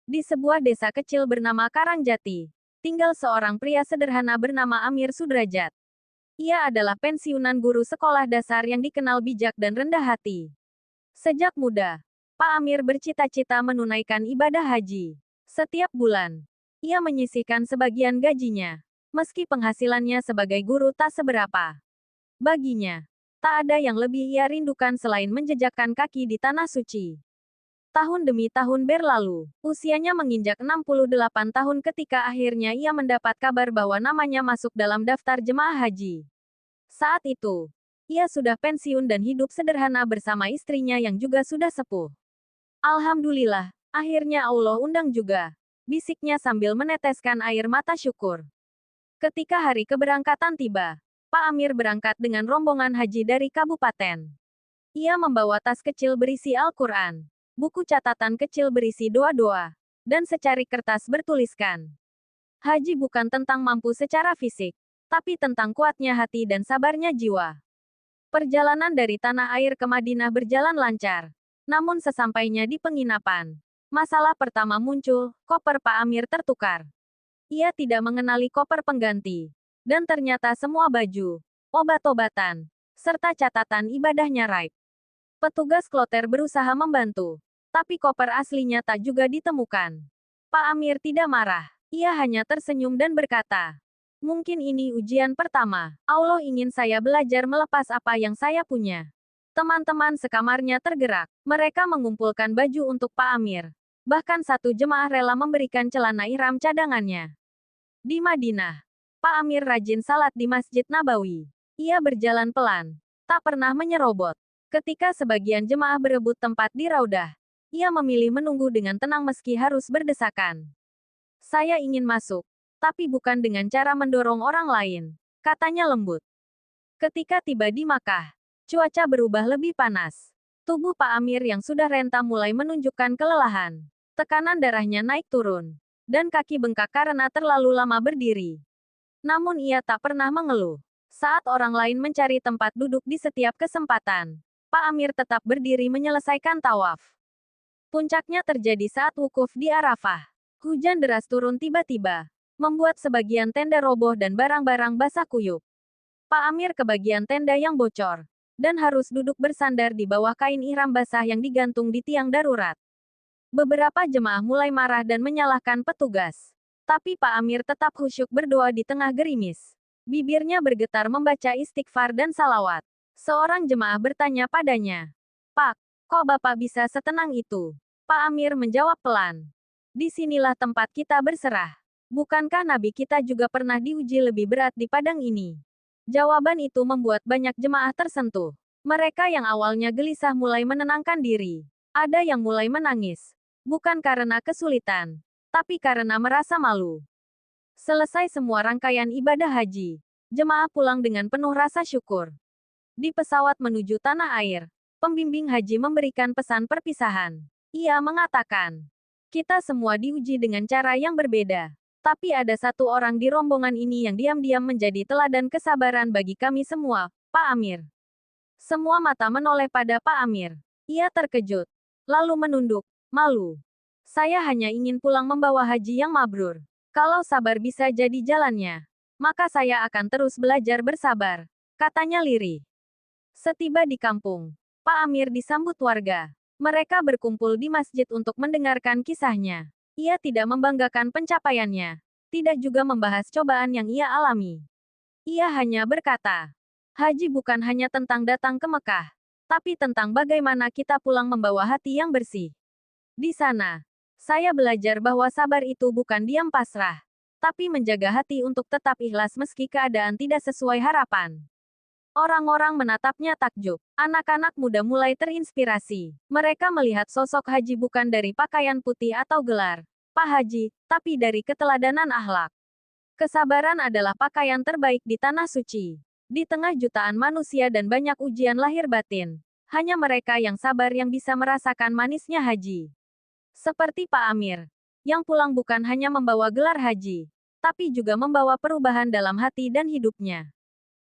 Di sebuah desa kecil bernama Karangjati, tinggal seorang pria sederhana bernama Amir Sudrajat. Ia adalah pensiunan guru sekolah dasar yang dikenal bijak dan rendah hati. Sejak muda, Pak Amir bercita-cita menunaikan ibadah haji. Setiap bulan, ia menyisihkan sebagian gajinya, meski penghasilannya sebagai guru tak seberapa. Baginya, tak ada yang lebih ia rindukan selain menjejakkan kaki di tanah suci. Tahun demi tahun berlalu, usianya menginjak 68 tahun ketika akhirnya ia mendapat kabar bahwa namanya masuk dalam daftar jemaah haji. Saat itu, ia sudah pensiun dan hidup sederhana bersama istrinya yang juga sudah sepuh. Alhamdulillah, akhirnya Allah undang juga, bisiknya sambil meneteskan air mata syukur. Ketika hari keberangkatan tiba, Pak Amir berangkat dengan rombongan haji dari kabupaten. Ia membawa tas kecil berisi Al-Quran, buku catatan kecil berisi doa-doa, dan secari kertas bertuliskan. Haji bukan tentang mampu secara fisik, tapi tentang kuatnya hati dan sabarnya jiwa. Perjalanan dari tanah air ke Madinah berjalan lancar. Namun sesampainya di penginapan, masalah pertama muncul, koper Pak Amir tertukar. Ia tidak mengenali koper pengganti. Dan ternyata semua baju, obat-obatan, serta catatan ibadahnya raib. Petugas kloter berusaha membantu, tapi koper aslinya tak juga ditemukan. Pak Amir tidak marah. Ia hanya tersenyum dan berkata, "Mungkin ini ujian pertama. Allah ingin saya belajar melepas apa yang saya punya." Teman-teman sekamarnya tergerak. Mereka mengumpulkan baju untuk Pak Amir. Bahkan satu jemaah rela memberikan celana ihram cadangannya. Di Madinah, Pak Amir rajin salat di Masjid Nabawi. Ia berjalan pelan, tak pernah menyerobot. Ketika sebagian jemaah berebut tempat di Raudah, ia memilih menunggu dengan tenang meski harus berdesakan. "Saya ingin masuk, tapi bukan dengan cara mendorong orang lain," katanya lembut. Ketika tiba di Makkah, cuaca berubah lebih panas. Tubuh Pak Amir yang sudah renta mulai menunjukkan kelelahan. Tekanan darahnya naik turun, dan kaki bengkak karena terlalu lama berdiri. Namun ia tak pernah mengeluh. Saat orang lain mencari tempat duduk di setiap kesempatan, Pak Amir tetap berdiri menyelesaikan tawaf. Puncaknya terjadi saat wukuf di Arafah. Hujan deras turun tiba-tiba, membuat sebagian tenda roboh dan barang-barang basah kuyup. Pak Amir ke bagian tenda yang bocor, dan harus duduk bersandar di bawah kain ihram basah yang digantung di tiang darurat. Beberapa jemaah mulai marah dan menyalahkan petugas. Tapi Pak Amir tetap khusyuk berdoa di tengah gerimis. Bibirnya bergetar membaca istighfar dan salawat. Seorang jemaah bertanya padanya, "Pak, kok Bapak bisa setenang itu?" Pak Amir menjawab pelan, "Disinilah tempat kita berserah. Bukankah Nabi kita juga pernah diuji lebih berat di padang ini?" Jawaban itu membuat banyak jemaah tersentuh. Mereka yang awalnya gelisah mulai menenangkan diri. Ada yang mulai menangis. Bukan karena kesulitan, tapi karena merasa malu. Selesai semua rangkaian ibadah haji, jemaah pulang dengan penuh rasa syukur. Di pesawat menuju tanah air, pembimbing haji memberikan pesan perpisahan. Ia mengatakan, "Kita semua diuji dengan cara yang berbeda. Tapi ada satu orang di rombongan ini yang diam-diam menjadi teladan kesabaran bagi kami semua, Pak Amir." Semua mata menoleh pada Pak Amir. Ia terkejut, lalu menunduk, malu. "Saya hanya ingin pulang membawa haji yang mabrur. Kalau sabar bisa jadi jalannya, maka saya akan terus belajar bersabar," katanya lirih. Setiba di kampung, Pak Amir disambut warga. Mereka berkumpul di masjid untuk mendengarkan kisahnya. Ia tidak membanggakan pencapaiannya, tidak juga membahas cobaan yang ia alami. Ia hanya berkata, "Haji bukan hanya tentang datang ke Mekah, tapi tentang bagaimana kita pulang membawa hati yang bersih. Di sana, saya belajar bahwa sabar itu bukan diam pasrah, tapi menjaga hati untuk tetap ikhlas meski keadaan tidak sesuai harapan." Orang-orang menatapnya takjub. Anak-anak muda mulai terinspirasi. Mereka melihat sosok haji bukan dari pakaian putih atau gelar Pak Haji, tapi dari keteladanan akhlak. Kesabaran adalah pakaian terbaik di tanah suci. Di tengah jutaan manusia dan banyak ujian lahir batin, hanya mereka yang sabar yang bisa merasakan manisnya haji. Seperti Pak Amir, yang pulang bukan hanya membawa gelar haji, tapi juga membawa perubahan dalam hati dan hidupnya.